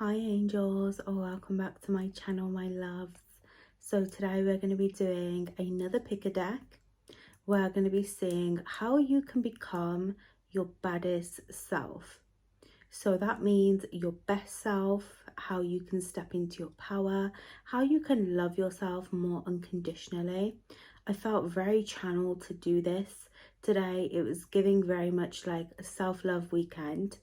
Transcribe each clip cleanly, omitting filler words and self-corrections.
Hi angels, or welcome back to my channel, my loves. So today we're going to be doing another pick a deck. We're going to be seeing how you can become your baddest self. So that means your best self, how you can step into your power, how you can love yourself more unconditionally. I felt very channeled to do this today. It was giving very much like a self-love weekend.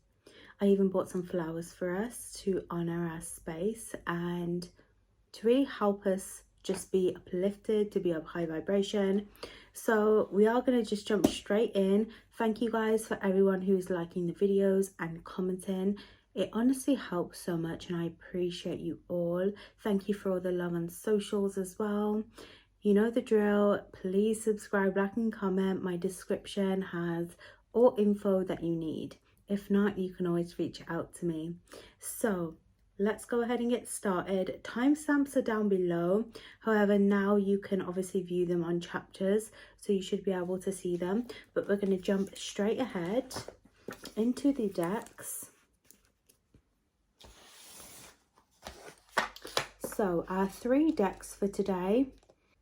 I even bought some flowers for us to honor our space and to really help us just be uplifted, to be of high vibration. So we are going to just jump straight in. Thank you guys for everyone who's liking the videos and commenting. It honestly helps so much and I appreciate you all. Thank you for all the love on socials as well. You know the drill. Please subscribe, like and comment. My description has all info that you need. If not, you can always reach out to me. So let's go ahead and get started. Timestamps are down below. However, now you can obviously view them on chapters, so you should be able to see them. But we're going to jump straight ahead into the decks. So our 3 decks for today.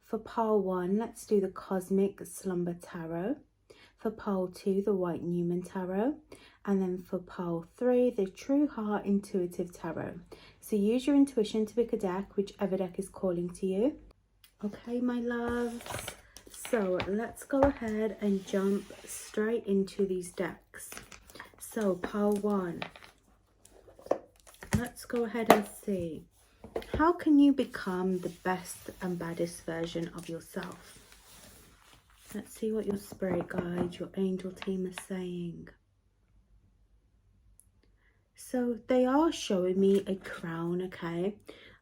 For pile 1, let's do the Cosmic Slumber Tarot. For pile 2, the White Newman Tarot. And then for pile 3, the True Heart Intuitive Tarot. So use your intuition to pick a deck, whichever deck is calling to you. Okay, my loves. So let's go ahead and jump straight into these decks. So pile 1. Let's go ahead and see. How can you become the best and baddest version of yourself? Let's see what your spirit guide, your angel team is saying. So they are showing me a crown, okay?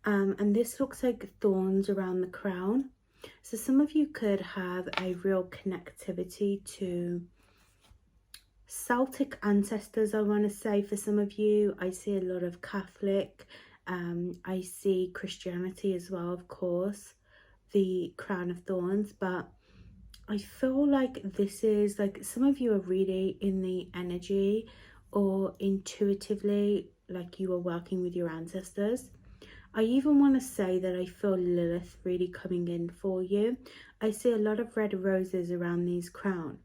And this looks like thorns around the crown. So some of you could have a real connectivity to Celtic ancestors, I want to say. For some of you, I see a lot of Catholic. I see Christianity as well, of course, the crown of thorns. But I feel like this is like some of you are really in the energy or intuitively like you are working with your ancestors. I even want to say that I feel Lilith really coming in for you. I see a lot of red roses around these crown.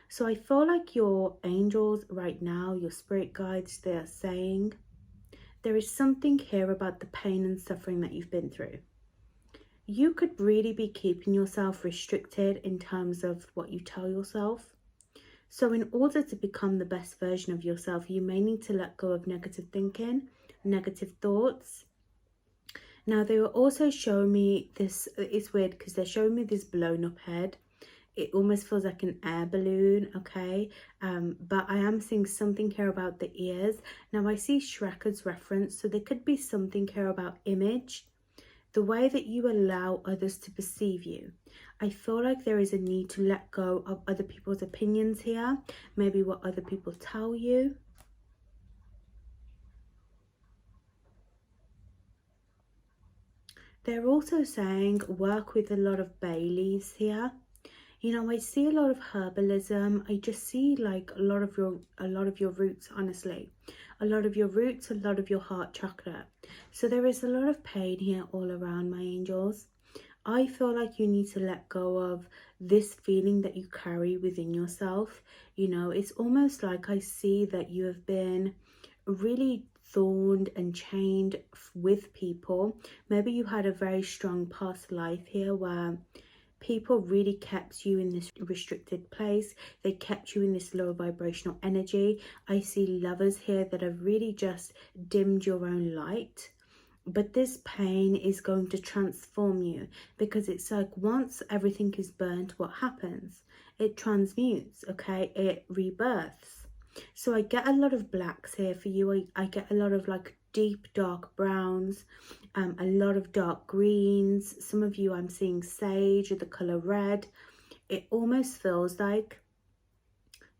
So I feel like your angels right now, your spirit guides, they are saying there is something here about the pain and suffering that you've been through. You could really be keeping yourself restricted in terms of what you tell yourself. So in order to become the best version of yourself, you may need to let go of negative thinking, negative thoughts. Now they were also showing me this, it's weird because they're showing me this blown up head. It almost feels like an air balloon, okay? But I am seeing something here about the ears. Now I see Shrek as reference, so there could be something here about image, the way that you allow others to perceive you. I feel like there is a need to let go of other people's opinions here, maybe what other people tell you. They're also saying work with a lot of bay leaves here. You know, I see a lot of herbalism. I just see like a lot of your roots, honestly. A lot of your roots, a lot of your heart chakra. So there is a lot of pain here all around, my angels. I feel like you need to let go of this feeling that you carry within yourself. You know, it's almost like I see that you have been really thorned and chained with people. Maybe you had a very strong past life here where people really kept you in this restricted place. They kept you in this low vibrational energy. I see lovers here that have really just dimmed your own light. But this pain is going to transform you, because it's like once everything is burnt, what happens? It transmutes, okay? It rebirths. So I get a lot of blacks here for you. I get a lot of like deep dark browns, a lot of dark greens. Some of you I'm seeing sage or the color red. It almost feels like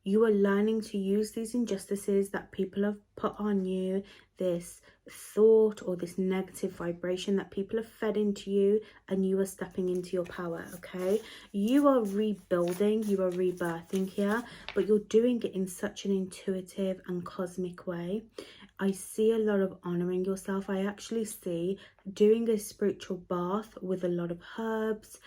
you are learning to use these injustices that people have put on you, this thought or this negative vibration that people have fed into you, and you are stepping into your power, okay? You are rebuilding, you are rebirthing here, but you're doing it in such an intuitive and cosmic way. I see a lot of honoring yourself. I actually see doing a spiritual bath with a lot of herbs.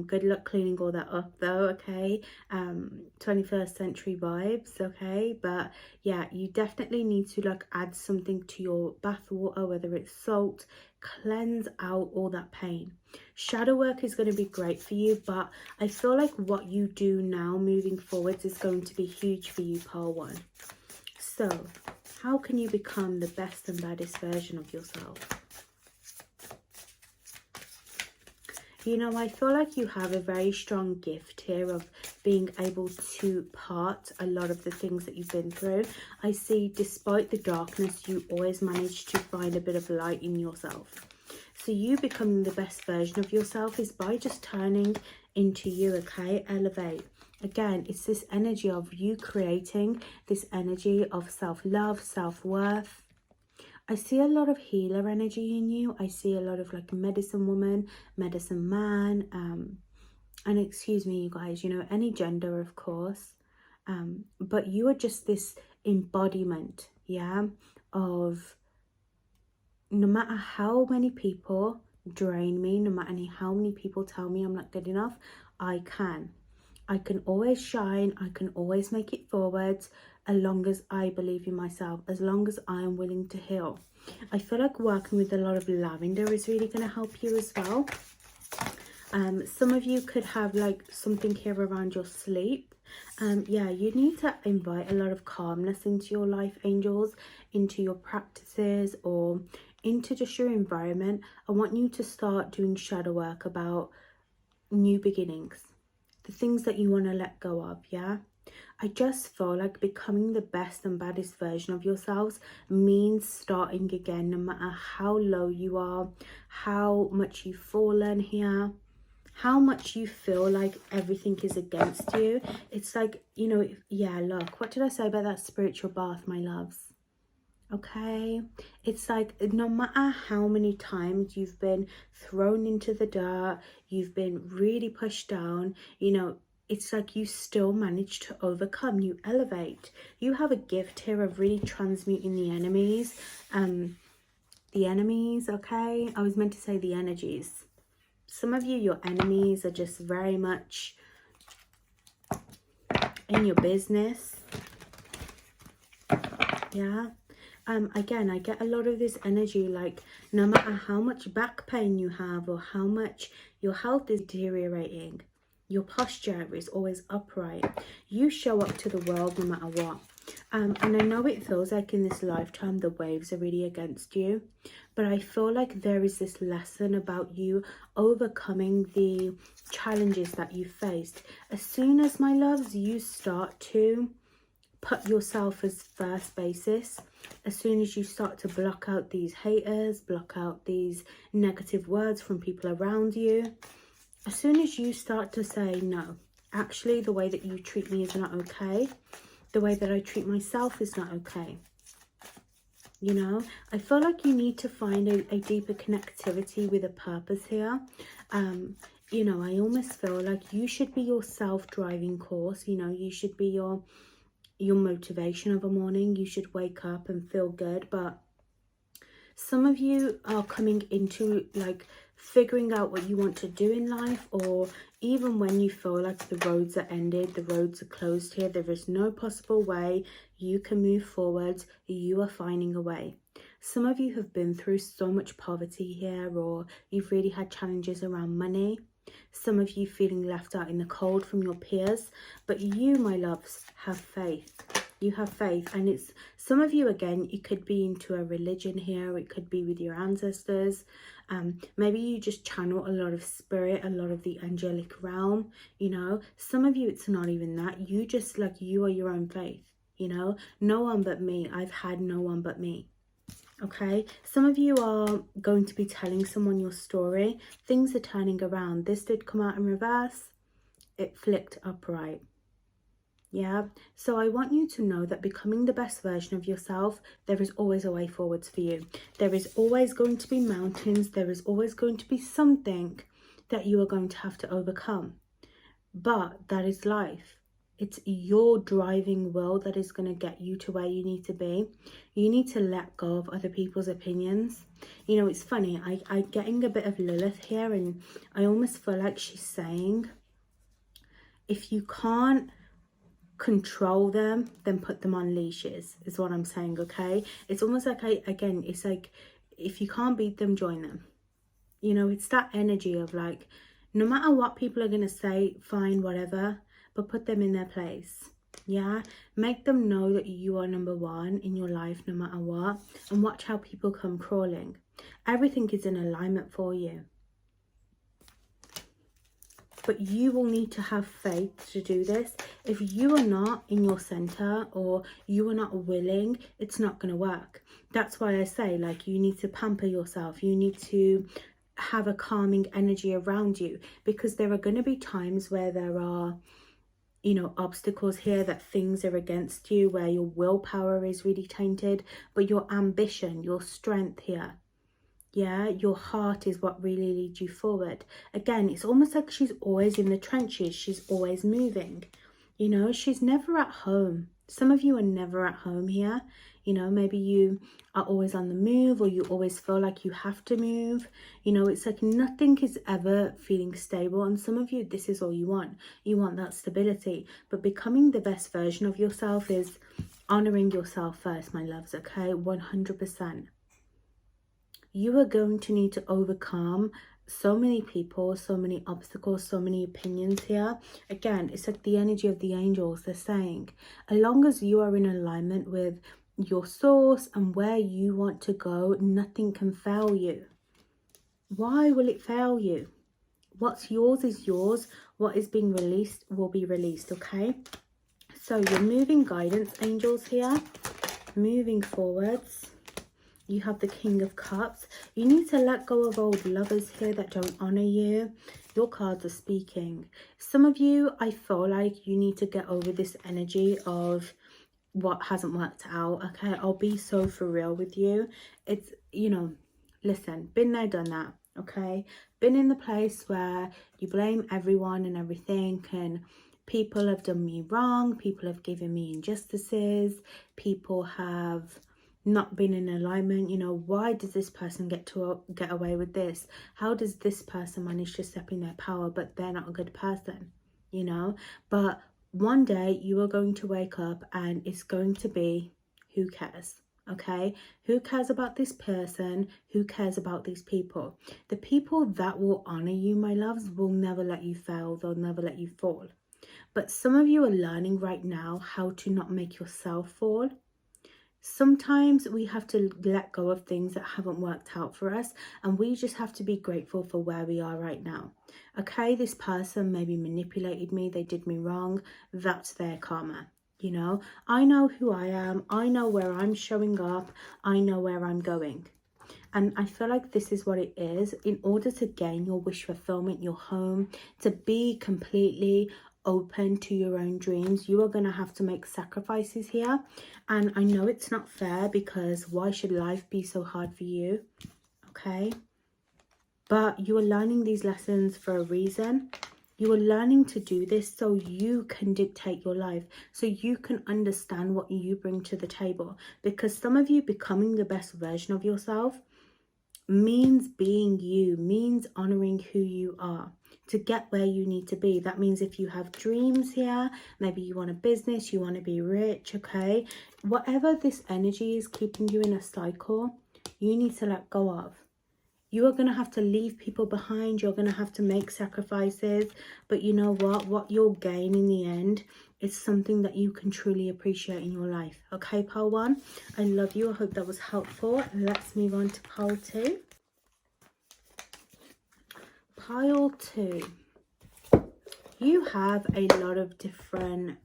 Good luck cleaning all that up though, okay? 21st century vibes, okay? But yeah, you definitely need to like add something to your bath water, whether it's salt, cleanse out all that pain. Shadow work is going to be great for you, but I feel like what you do now moving forwards is going to be huge for you, Pearl One. So, how can you become the best and baddest version of yourself? You know, I feel like you have a very strong gift here of being able to part a lot of the things that you've been through. I see despite the darkness, you always manage to find a bit of light in yourself. So you becoming the best version of yourself is by just turning into you, okay? Elevate. Again, it's this energy of you creating this energy of self-love, self-worth. I see a lot of healer energy in you. I see a lot of like medicine woman, medicine man, and excuse me, you guys, you know, any gender, of course. But you are just this embodiment, yeah, of no matter how many people drain me, no matter how many people tell me I'm not good enough, I can always shine. I can always make it forwards as long as I believe in myself, as long as I am willing to heal. I feel like working with a lot of lavender is really going to help you as well. Some of you could have like something here around your sleep. Yeah, you need to invite a lot of calmness into your life, angels, into your practices or into just your environment. I want you to start doing shadow work about new beginnings, the things that you want to let go of, yeah? I just feel like becoming the best and baddest version of yourselves means starting again, no matter how low you are, how much you've fallen here, how much you feel like everything is against you. It's like, you know, yeah, look, what did I say about that spiritual bath, my loves? Okay, it's like no matter how many times you've been thrown into the dirt, you've been really pushed down, you know, it's like you still manage to overcome, you elevate. You have a gift here of really transmuting the enemies, okay? I was meant to say the energies. Some of you, your enemies are just very much in your business, yeah? Again, I get a lot of this energy, like no matter how much back pain you have or how much your health is deteriorating, your posture is always upright. You show up to the world no matter what. And I know it feels like in this lifetime the waves are really against you, but I feel like there is this lesson about you overcoming the challenges that you faced. As soon as, my loves, you start to put yourself as first basis, as soon as you start to block out these haters, block out these negative words from people around you, as soon as you start to say, no, actually the way that you treat me is not okay, the way that I treat myself is not okay, you know, I feel like you need to find a deeper connectivity with a purpose here. You know, I almost feel like you should be your self-driving course, you know, you should be your motivation of a morning. You should wake up and feel good. But some of you are coming into like figuring out what you want to do in life, or even when you feel like the roads are ended, the roads are closed here, there is no possible way you can move forward, you are finding a way. Some of you have been through so much poverty here, or you've really had challenges around money. Some of you feeling left out in the cold from your peers, but you, my loves, have faith. You have faith, and it's some of you, again, it could be into a religion here, it could be with your ancestors. Maybe you just channel a lot of spirit, a lot of the angelic realm, you know. Some of you, it's not even that. You just, like, you are your own faith, you know. No one but me. I've had no one but me. Okay, some of you are going to be telling someone your story. Things are turning around. This did come out in reverse. It flicked upright. Yeah, so I want you to know that becoming the best version of yourself, there is always a way forwards for you. There is always going to be mountains. There is always going to be something that you are going to have to overcome. But that is life. It's your driving will that is going to get you to where you need to be. You need to let go of other people's opinions. You know, it's funny, I'm getting a bit of Lilith here, and I almost feel like she's saying, if you can't control them, then put them on leashes, is what I'm saying, okay? It's almost like, again, it's like, if you can't beat them, join them. You know, it's that energy of like, no matter what people are going to say, fine, whatever, but put them in their place. Yeah, make them know that you are number one in your life no matter what, and watch how people come crawling. Everything is in alignment for you. But you will need to have faith to do this. If you are not in your center, or you are not willing, it's not going to work. That's why I say, like, you need to pamper yourself. You need to have a calming energy around you, because there are going to be times where there are, you know, obstacles here, that things are against you, where your willpower is really tainted, but your ambition, your strength here, yeah, your heart is what really leads you forward. Again, it's almost like she's always in the trenches. She's always moving. You know, she's never at home. Some of you are never at home here. You know, maybe you are always on the move, or you always feel like you have to move. You know, it's like nothing is ever feeling stable. And some of you, this is all you want. You want that stability. But becoming the best version of yourself is honouring yourself first, my loves, okay? 100%. You are going to need to overcome so many people, so many obstacles, so many opinions here. Again, it's like the energy of the angels. They're saying, as long as you are in alignment with your source and where you want to go, nothing can fail you. Why will it fail you? What's yours is yours. What is being released will be released, okay? So you're moving guidance, angels here, moving forwards. You have the King of Cups. You need to let go of old lovers here that don't honor you. Your cards are speaking. Some of you, I feel like you need to get over this energy of what hasn't worked out, okay? I'll be so for real with you. It's, you know, listen, been there, done that, okay? Been in the place where you blame everyone and everything, and people have done me wrong. People have given me injustices. People have not been in alignment. You know, why does this person get away with this? How does this person manage to step in their power, but they're not a good person, you know? But one day you are going to wake up and it's going to be, who cares? Okay, who cares about this person? Who cares about these people? The people that will honor you, my loves, will never let you fail. They'll never let you fall. But some of you are learning right now how to not make yourself fall. Sometimes we have to let go of things that haven't worked out for us, and we just have to be grateful for where we are right now. Okay, this person maybe manipulated me, they did me wrong, that's their karma. You know, I know who I am, I know where I'm showing up, I know where I'm going. And I feel like this is what it is. In order to gain your wish fulfillment, your home, to be completely open to your own dreams, you are going to have to make sacrifices here. And I know it's not fair, because why should life be so hard for you? Okay, but you are learning these lessons for a reason. You are learning to do this so you can dictate your life, so you can understand what you bring to the table. Because some of you, becoming the best version of yourself means being you, means honoring who you are to get where you need to be. That means if you have dreams here, maybe you want a business, you want to be rich, okay? Whatever this energy is keeping you in a cycle, you need to let go of. You are going to have to leave people behind. You're going to have to make sacrifices. But you know what? What you'll gain in the end is something that you can truly appreciate in your life. Okay, pile one? I love you. I hope that was helpful. Let's move on to pile two. Pile two. You have a lot of different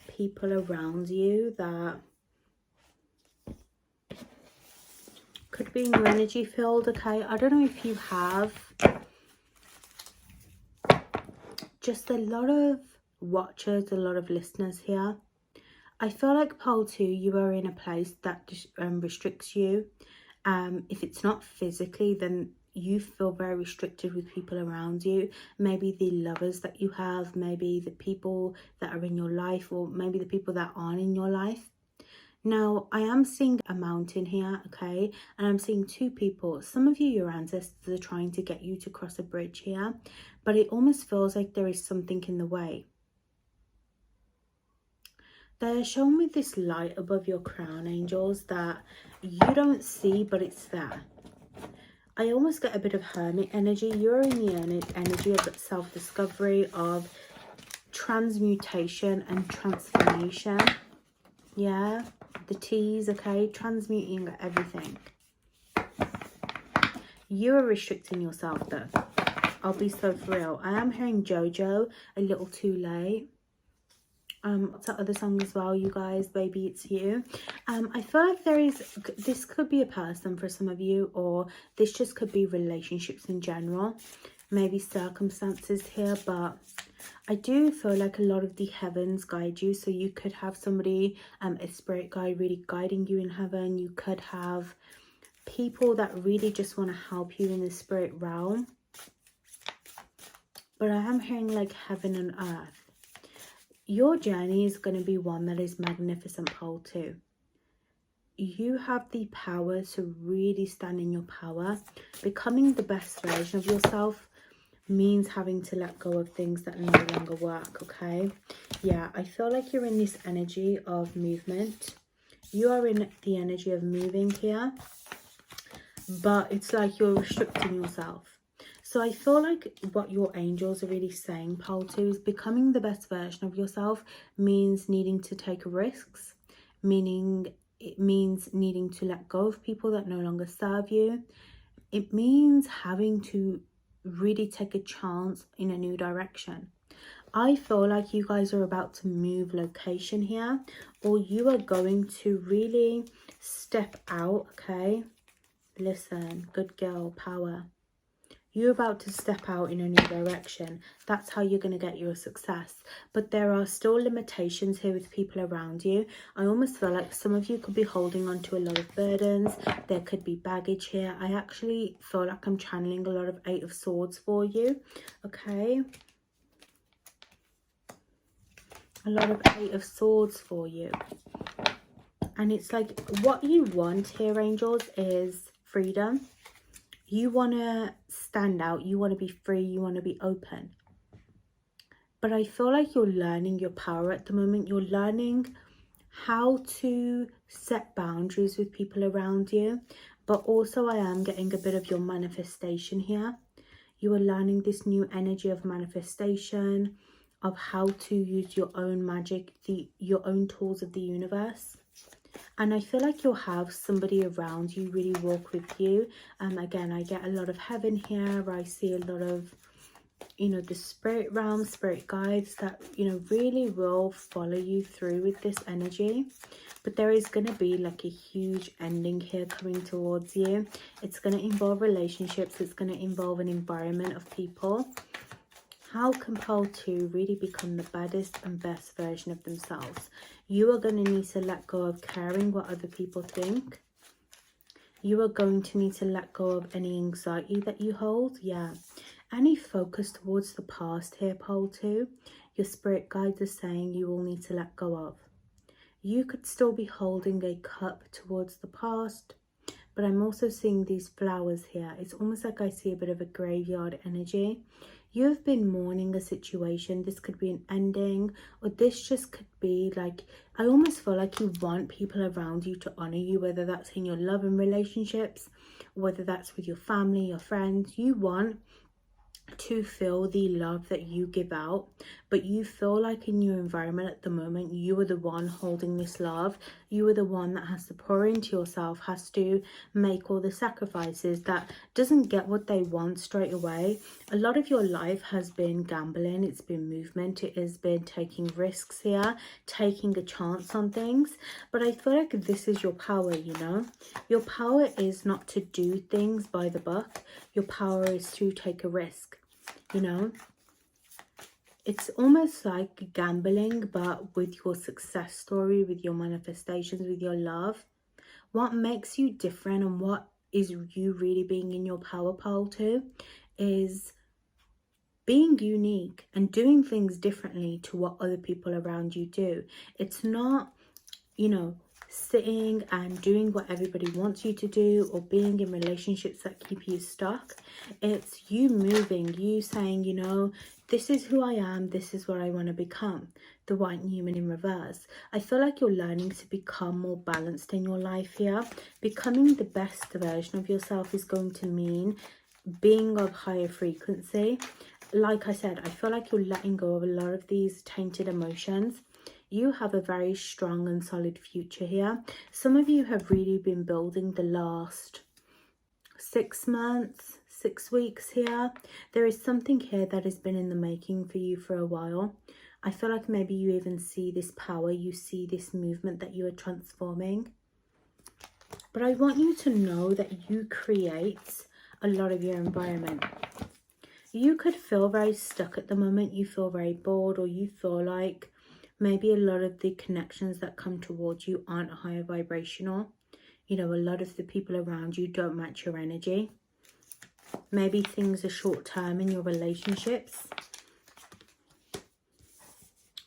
people around you that could be in your energy field, okay? I don't know if you have just a lot of watchers, a lot of listeners here. I feel like pile two, you are in a place that restricts you. If it's not physically, then you feel very restricted with people around you, maybe the lovers that you have, maybe the people that are in your life, or maybe the people that aren't in your life. Now, I am seeing a mountain here, okay, and I'm seeing two people. Some of you, your ancestors, are trying to get you to cross a bridge here, but it almost feels like there is something in the way. They're showing me this light above your crown, angels, that you don't see, but it's there. I almost get a bit of hermit energy. You're in the energy of self-discovery, of transmutation and transformation. Yeah, the T's, okay, transmuting everything. You are restricting yourself though. I'll be so for real. I am hearing Jojo, A Little Too Late. What's that other song as well, you guys? Baby, It's You. I feel like this could be a person for some of you, or this just could be relationships in general, maybe circumstances here, but I do feel like a lot of the heavens guide you. So you could have somebody, a spirit guide really guiding you in heaven. You could have people that really just want to help you in the spirit realm, but I am hearing like heaven and earth. Your journey is going to be one that is magnificent, pole 2. You have the power to really stand in your power. Becoming the best version of yourself means having to let go of things that no longer work, okay? Yeah, I feel like you're in this energy of movement. You are in the energy of moving here, but it's like you're restricting yourself. So I feel like what your angels are really saying, pole 2, is becoming the best version of yourself means needing to take risks, meaning it means needing to let go of people that no longer serve you. It means having to really take a chance in a new direction. I feel like you guys are about to move location here, or you are going to really step out, okay? Listen, good girl, power. You're about to step out in a new direction. That's how you're going to get your success. But there are still limitations here with people around you. I almost feel like some of you could be holding on to a lot of burdens. There could be baggage here. I actually feel like I'm channeling a lot of 8 of Swords for you. Okay. A lot of 8 of Swords for you. And it's like what you want here, angels, is freedom. You want to stand out, you want to be free, you want to be open. But I feel like you're learning your power at the moment. You're learning how to set boundaries with people around you. But also I am getting a bit of your manifestation here. You are learning this new energy of manifestation, of how to use your own magic, your own tools of the universe. And I feel like you'll have somebody around you really walk with you. Again, I get a lot of heaven here. I see a lot of, you know, the spirit realm, spirit guides that, you know, really will follow you through with this energy. But there is going to be like a huge ending here coming towards you. It's going to involve relationships. It's going to involve an environment of people. How can pole 2 really become the baddest and best version of themselves? You are going to need to let go of caring what other people think. You are going to need to let go of any anxiety that you hold. Yeah. Any focus towards the past here, pole 2. Your spirit guides are saying you will need to let go of. You could still be holding a cup towards the past, but I'm also seeing these flowers here. It's almost like I see a bit of a graveyard energy. You've been mourning a situation. This could be an ending, or this just could be like, I almost feel like you want people around you to honor you, whether that's in your love and relationships, whether that's with your family, your friends. You want to feel the love that you give out, but you feel like in your environment at the moment, you are the one holding this love. You are the one that has to pour into yourself, has to make all the sacrifices, that doesn't get what they want straight away. A lot of your life has been gambling, it's been movement, it has been taking risks here, taking a chance on things. But I feel like this is your power, you know. Your power is not to do things by the book. Your power is to take a risk. You know, it's almost like gambling, but with your success story, with your manifestations, with your love. What makes you different and what is you really being in your power pole too, is being unique and doing things differently to what other people around you do. It's not, you know, sitting and doing what everybody wants you to do, or being in relationships that keep you stuck. It's you moving, you saying, you know, this is who I am, this is what I want to become. The white Newman in reverse. I feel like you're learning to become more balanced in your life here. Becoming the best version of yourself is going to mean being of higher frequency. Like I said, I feel like you're letting go of a lot of these tainted emotions. You have a very strong and solid future here. Some of you have really been building the last 6 months, 6 weeks here. There is something here that has been in the making for you for a while. I feel like maybe you even see this power, you see this movement that you are transforming. But I want you to know that you create a lot of your environment. You could feel very stuck at the moment. You feel very bored, or you feel like maybe a lot of the connections that come towards you aren't higher vibrational. You know, a lot of the people around you don't match your energy. Maybe things are short term in your relationships.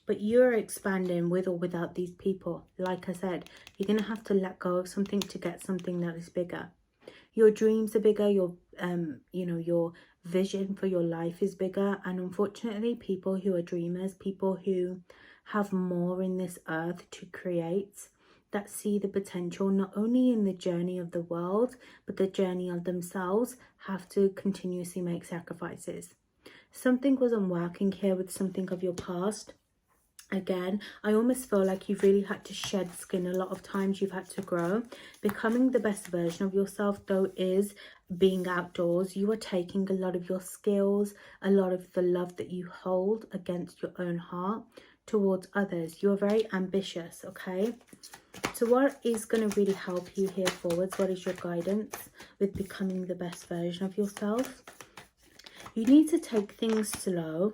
But you're expanding with or without these people. Like I said, you're going to have to let go of something to get something that is bigger. Your dreams are bigger, your you know, your vision for your life is bigger. And unfortunately, people who are dreamers, people who have more in this earth to create, that see the potential not only in the journey of the world, but the journey of themselves, have to continuously make sacrifices. Something wasn't working here with something of your past. Again, I almost feel like you've really had to shed skin a lot of times. You've had to grow. Becoming the best version of yourself, though, is being outdoors. You are taking a lot of your skills, a lot of the love that you hold against your own heart towards others. You are very ambitious, okay? So what is going to really help you here forwards? What is your guidance with becoming the best version of yourself? You need to take things slow.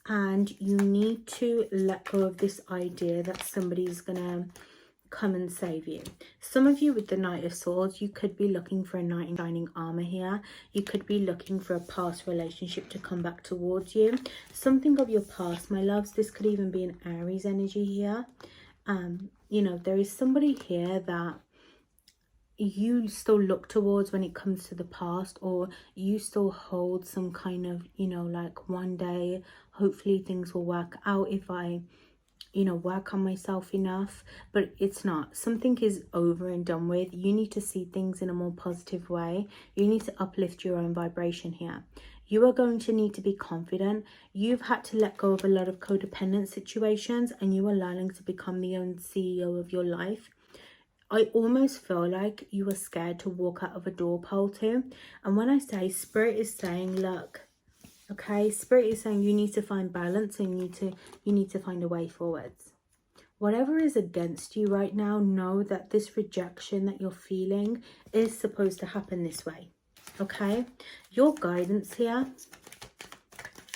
And you need to let go of this idea that somebody's gonna come and save you. Some of you with the Knight of Swords, you could be looking for a knight in shining armor here. You could be looking for a past relationship to come back towards you. Something of your past, my loves. This could even be an Aries energy here. You know, there is somebody here that you still look towards when it comes to the past, or you still hold some kind of, you know, like one day hopefully things will work out if I, you know, work on myself enough. But it's not. Something is over and done with. You need to see things in a more positive way. You need to uplift your own vibration here. You are going to need to be confident. You've had to let go of a lot of codependent situations, and you are learning to become the own CEO of your life. I almost feel like you are scared to walk out of a door pole too. And when I say, Spirit is saying, look, okay, Spirit is saying you need to find balance, and you need to find a way forwards. Whatever is against you right now, know that this rejection that you're feeling is supposed to happen this way, okay? Your guidance here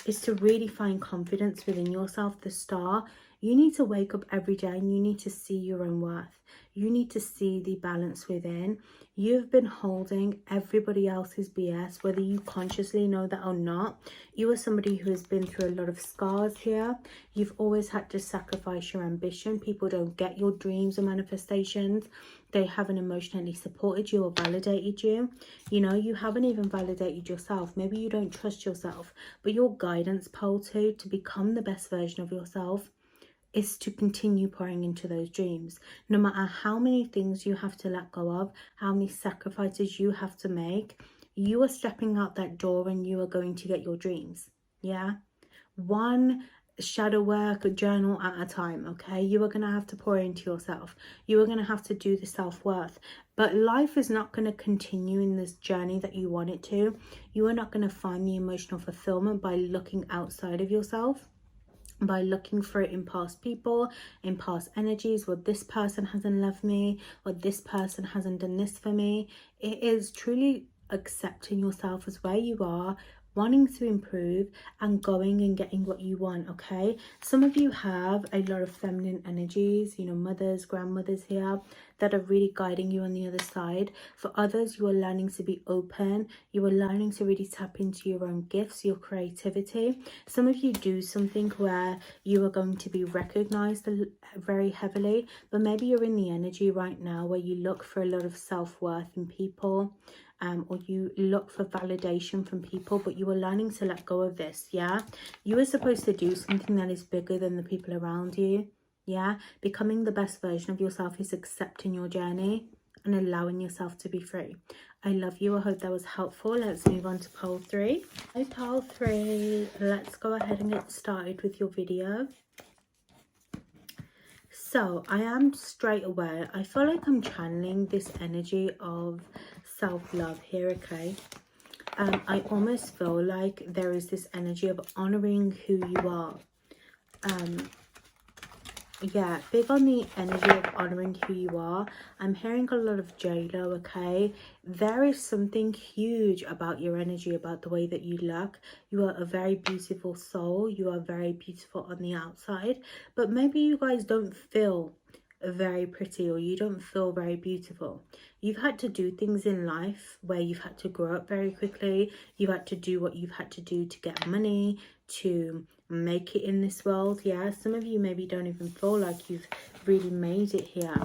is to really find confidence within yourself, the star. You need to wake up every day and you need to see your own worth. You need to see the balance within. You've been holding everybody else's BS, whether you consciously know that or not. You are somebody who has been through a lot of scars here. You've always had to sacrifice your ambition. People don't get your dreams or manifestations. They haven't emotionally supported you or validated you. You know, you haven't even validated yourself. Maybe you don't trust yourself. But your guidance pole to become the best version of yourself is to continue pouring into those dreams. No matter how many things you have to let go of, how many sacrifices you have to make, you are stepping out that door and you are going to get your dreams. Yeah? One shadow work journal at a time, okay? You are going to have to pour into yourself. You are going to have to do the self-worth. But life is not going to continue in this journey that you want it to. You are not going to find the emotional fulfillment by looking outside of yourself, by looking for it in past people, in past energies. Well, this person hasn't loved me, or this person hasn't done this for me. It is truly accepting yourself as where you are, wanting to improve and going and getting what you want, okay? Some of you have a lot of feminine energies, you know, mothers, grandmothers here that are really guiding you on the other side. For others, you are learning to be open. You are learning to really tap into your own gifts, your creativity. Some of you do something where you are going to be recognized very heavily, but maybe you're in the energy right now where you look for a lot of self-worth in people, or you look for validation from people, but you are learning to let go of this. Yeah, you are supposed to do something that is bigger than the people around you. Yeah, becoming the best version of yourself is accepting your journey and allowing yourself to be free. I love you. I hope that was helpful. Let's move on to pole 3. Hi, pole 3. Let's go ahead and get started with your video. So I am straight away, I feel like I'm channeling this energy of self-love here, okay? I almost feel like there is this energy of honoring who you are. Yeah, big on the energy of honoring who you are. I'm hearing a lot of J-Lo, okay? There is something huge about your energy, about the way that you look. You are a very beautiful soul. You are very beautiful on the outside. But maybe you guys don't feel very pretty, or you don't feel very beautiful. You've had to do things in life where you've had to grow up very quickly. You've had to do what you've had to do to get money, to make it in this world. Yeah, some of you maybe don't even feel like you've really made it here,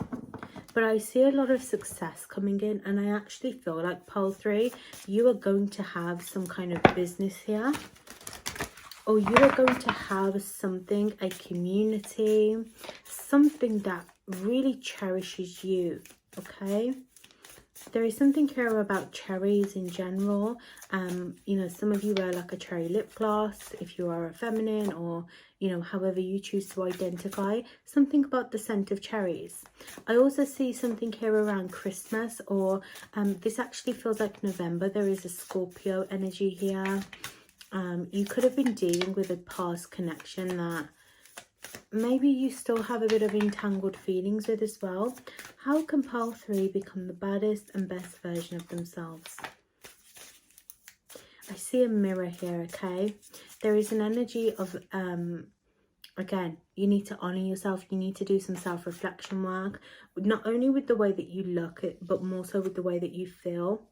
but I see a lot of success coming in, and I actually feel like pole 3, you are going to have some kind of business here, or you are going to have something, a community, something that really cherishes you, okay? There is something here about cherries in general. You know, some of you wear like a cherry lip gloss if you are a feminine, or, you know, however you choose to identify. Something about the scent of cherries. I also see something here around Christmas, or this actually feels like November. There is a Scorpio energy here. You could have been dealing with a past connection that maybe you still have a bit of entangled feelings with as well. How can pole 3 become the baddest and best version of themselves? I see a mirror here, okay? There is an energy of, again, you need to honor yourself. You need to do some self-reflection work, not only with the way that you look, but more so with the way that you feel.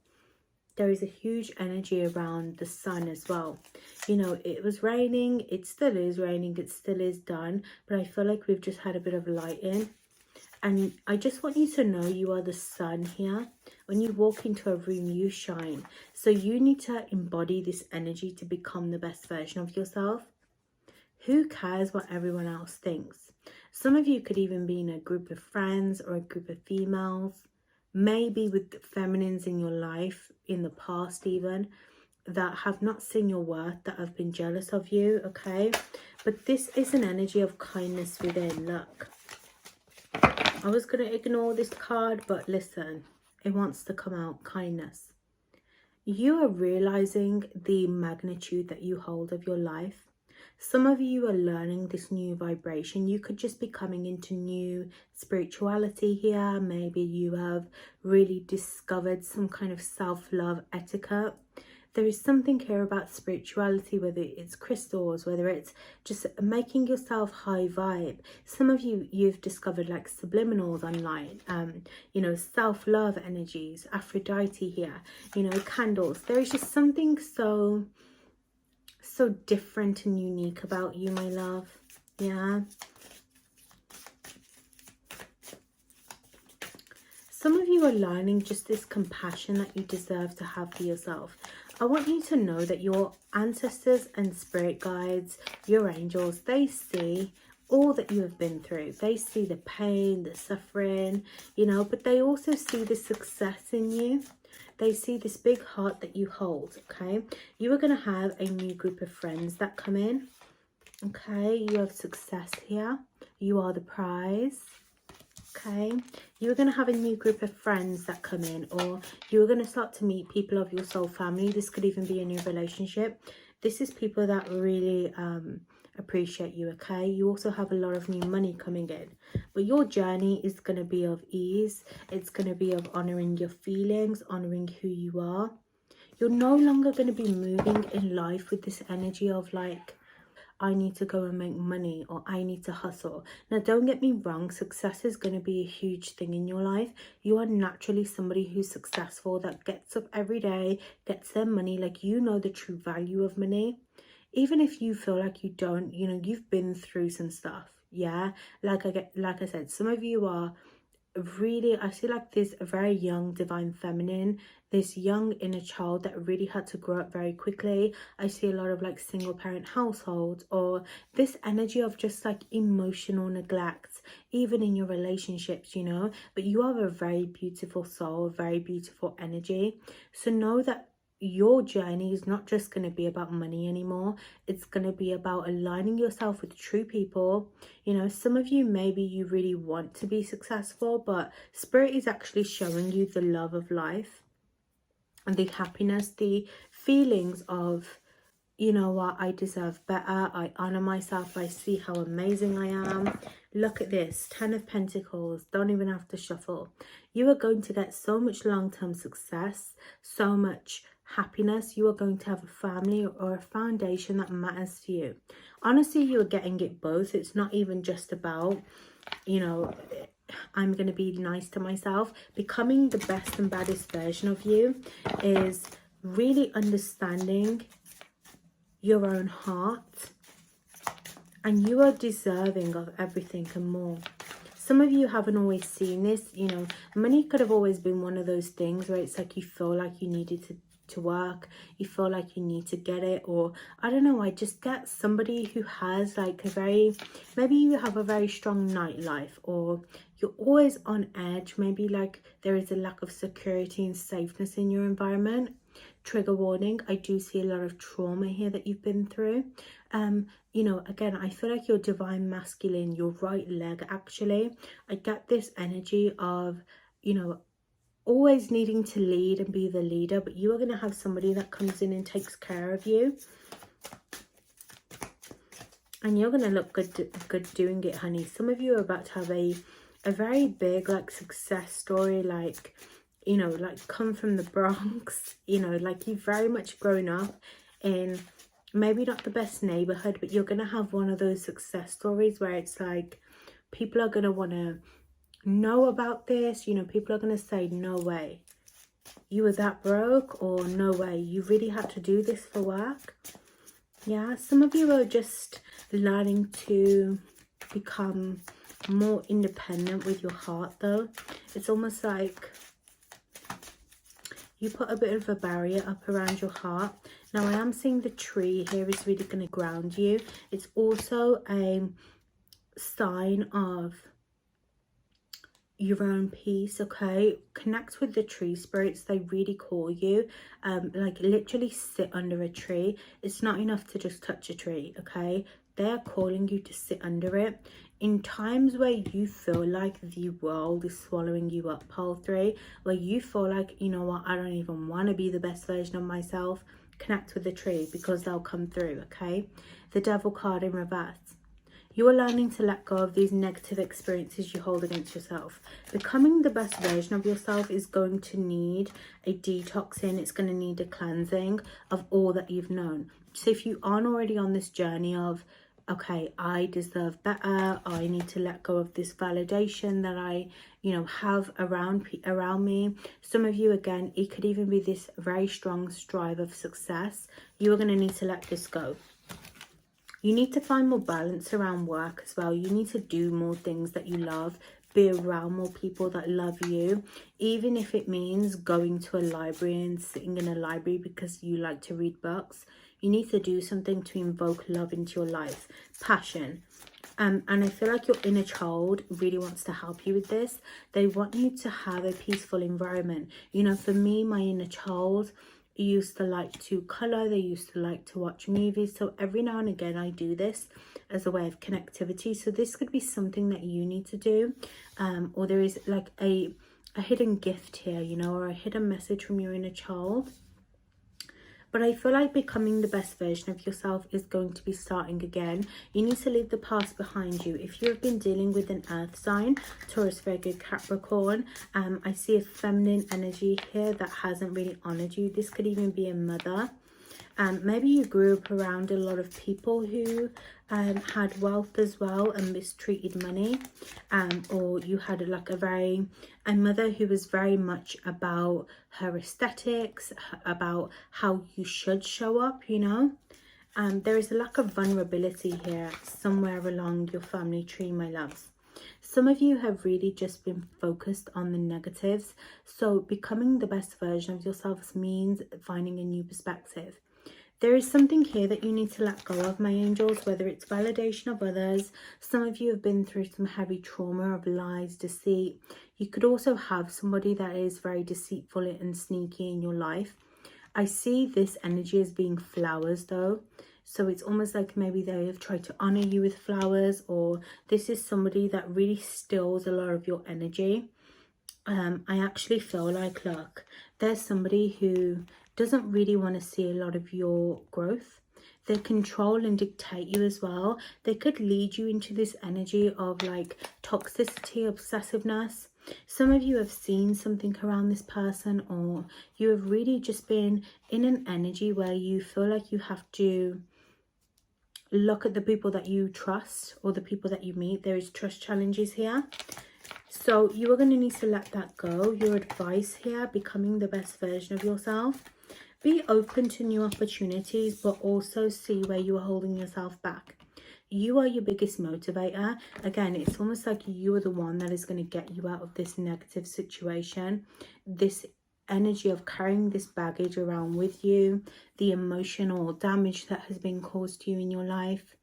There is a huge energy around the sun as well. You know, it was raining, it still is raining, it still is done, but I feel like we've just had a bit of light in. And I just want you to know you are the sun here. When you walk into a room, you shine. So you need to embody this energy to become the best version of yourself. Who cares what everyone else thinks? Some of you could even be in a group of friends or a group of females, maybe with feminines in your life in the past even, that have not seen your worth, that have been jealous of you, okay? But this is an energy of kindness within. Look, I was going to ignore this card, but listen, it wants to come out. Kindness. You are realizing the magnitude that you hold of your life. Some of you are learning this new vibration. You could just be coming into new spirituality here. Maybe you have really discovered some kind of self-love etiquette. There is something here about spirituality, whether it's crystals, whether it's just making yourself high vibe. Some of you, you've discovered like subliminals online, you know, self-love energies, Aphrodite here, you know, candles. There is just something so different and unique about you, my love. Yeah. Some of you are learning just this compassion that you deserve to have for yourself. I want you to know that your ancestors and spirit guides, your angels, they see all that you have been through. They see the pain, the suffering, you know, but they also see the success in you. They see this big heart that you hold, okay? You are going to have a new group of friends that come in, okay? You have success here. You are the prize, okay? You're going to have a new group of friends that come in, or you're going to start to meet people of your soul family. This could even be a new relationship. This is people that really appreciate you, okay? You also have a lot of new money coming in, but your journey is going to be of ease. It's going to be of honoring your feelings, honoring who you are. You're no longer going to be moving in life with this energy of like, I need to go and make money, or I need to hustle. Now, don't get me wrong, success is going to be a huge thing in your life. You are naturally somebody who's successful, that gets up every day, gets their money. Like, you know the true value of money. Even if you feel like you don't, you know, you've been through some stuff. Yeah, like I said, some of you are really, I feel like there's a very young divine feminine, this young inner child that really had to grow up very quickly. I see a lot of like single parent households, or this energy of just like emotional neglect, even in your relationships, you know. But you are a very beautiful soul, a very beautiful energy. So know that your journey is not just going to be about money anymore. It's going to be about aligning yourself with true people. You know, some of you, maybe you really want to be successful, but spirit is actually showing you the love of life and the happiness, the feelings of, you know what, I deserve better, I honor myself, I see how amazing I am. Look at this, 10 of Pentacles, don't even have to shuffle. You are going to get so much long-term success, so much happiness. You are going to have a family or a foundation that matters to you. Honestly, you are getting it both. It's not even just about, you know, I'm going to be nice to myself. Becoming the best and baddest version of you is really understanding your own heart, and you are deserving of everything and more. Some of you haven't always seen this, you know. Money could have always been one of those things where it's like you feel like you needed to work, you feel like you need to get it, or I don't know, I just get somebody who has like a very, maybe you have a very strong nightlife, or you're always on edge, maybe like there is a lack of security and safeness in your environment. Trigger warning, I do see a lot of trauma here that you've been through. You know, again, I feel like your divine masculine, your right leg, actually, I get this energy of, you know, always needing to lead and be the leader, but you are going to have somebody that comes in and takes care of you, and you're going to look good doing it, honey. Some of you are about to have a very big like success story, like, you know, like come from the Bronx, you know, like you've very much grown up in maybe not the best neighborhood, but you're going to have one of those success stories where it's like people are going to want to know about this, you know, people are going to say, no way, you were that broke, or no way, you really had to do this for work. Yeah, some of you are just learning to become more independent with your heart, though. It's almost like you put a bit of a barrier up around your heart. Now, I am seeing the tree here is really going to ground you. It's also a sign of your own peace, okay? Connect with the tree spirits. They really call you. Like literally sit under a tree. It's not enough to just touch a tree, okay? They're calling you to sit under it. In times where you feel like the world is swallowing you up, pole 3, where you feel like, you know what, I don't even want to be the best version of myself, connect with the tree, because they'll come through, okay? The Devil card in reverse. You are learning to let go of these negative experiences you hold against yourself. Becoming the best version of yourself is going to need a detoxing. It's going to need a cleansing of all that you've known. So if you aren't already on this journey of, okay, I deserve better, I need to let go of this validation that I, you know, have around me. Some of you, again, it could even be this very strong strive of success. You are going to need to let this go. You need to find more balance around work as well. You need to do more things that you love, be around more people that love you, even if it means going to a library and sitting in a library because you like to read books. You need to do something to invoke love into your life, passion. And I feel like your inner child really wants to help you with this. They want you to have a peaceful environment. You know, for me, my inner child used to like to color, they used to like to watch movies, so every now and again I do this as a way of connectivity. So this could be something that you need to do, or there is like a hidden gift here, you know, or a hidden message from your inner child But I feel like becoming the best version of yourself is going to be starting again. You need to leave the past behind you. If you have been dealing with an earth sign, Taurus, Virgo, Capricorn, I see a feminine energy here that hasn't really honored you. This could even be a mother. Maybe you grew up around a lot of people who had wealth as well and mistreated money, or you had like a mother who was very much about her aesthetics, about how you should show up, you know. There is a lack of vulnerability here somewhere along your family tree, my loves. Some of you have really just been focused on the negatives. So becoming the best version of yourselves means finding a new perspective. There is something here that you need to let go of, my angels, whether it's validation of others. Some of you have been through some heavy trauma of lies, deceit. You could also have somebody that is very deceitful and sneaky in your life. I see this energy as being flowers though. So it's almost like maybe they have tried to honor you with flowers, or this is somebody that really steals a lot of your energy. I actually feel like, look, there's somebody who doesn't really want to see a lot of your growth. They control and dictate you as well. They could lead you into this energy of like toxicity, obsessiveness. Some of you have seen something around this person, or you have really just been in an energy where you feel like you have to look at the people that you trust or the people that you meet. There is trust challenges here. So you are going to need to let that go. Your advice here, becoming the best version of yourself. Be open to new opportunities, but also see where you are holding yourself back. You are your biggest motivator. Again, it's almost like you are the one that is going to get you out of this negative situation. This energy of carrying this baggage around with you, the emotional damage that has been caused to you in your life.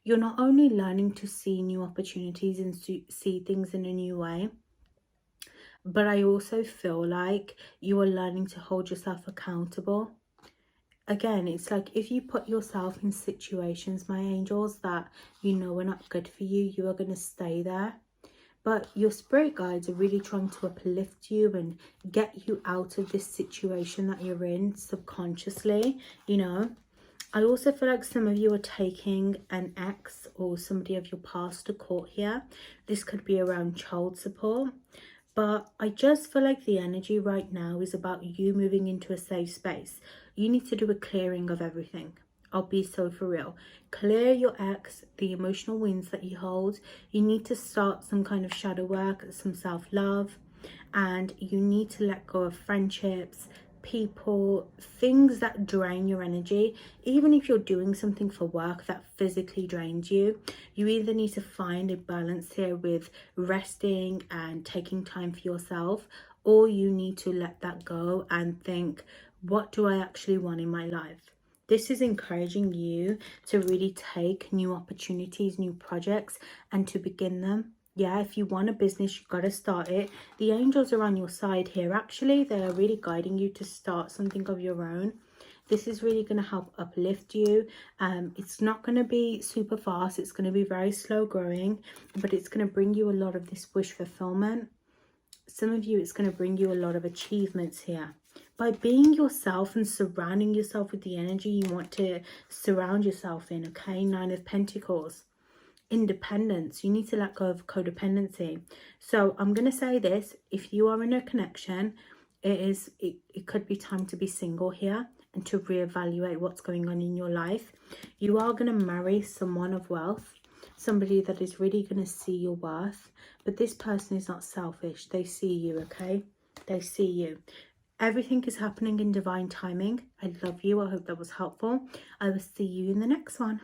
You're not only learning to see new opportunities and see things in a new way, but I also feel like you are learning to hold yourself accountable. Again, it's like if you put yourself in situations, my angels, that you know are not good for you, you are going to stay there. But your spirit guides are really trying to uplift you and get you out of this situation that you're in subconsciously, you know. I also feel like some of you are taking an ex or somebody of your past to court here. This could be around child support. But I just feel like the energy right now is about you moving into a safe space. You need to do a clearing of everything. I'll be so for real. Clear your ex, the emotional wounds that you hold. You need to start some kind of shadow work, some self-love. And you need to let go of friendships, people, things that drain your energy. Even if you're doing something for work that physically drains you, you either need to find a balance here with resting and taking time for yourself, or you need to let that go and think, what do I actually want in my life? This is encouraging you to really take new opportunities, new projects, and to begin them. Yeah, if you want a business, you've got to start it. The angels are on your side here. Actually, they are really guiding you to start something of your own. This is really going to help uplift you. It's not going to be super fast. It's going to be very slow growing, but it's going to bring you a lot of this wish fulfillment. Some of you, it's going to bring you a lot of achievements here. By being yourself and surrounding yourself with the energy you want to surround yourself in, okay? 9 of Pentacles. Independence. You need to let go of codependency. So I'm going to say this: if you are in a connection, it could be time to be single here and to reevaluate what's going on in your life. You are going to marry someone of wealth, somebody that is really going to see your worth, but this person is not selfish. They see you, okay? They see you. Everything is happening in divine timing. I love you. I hope that was helpful. I will see you in the next one.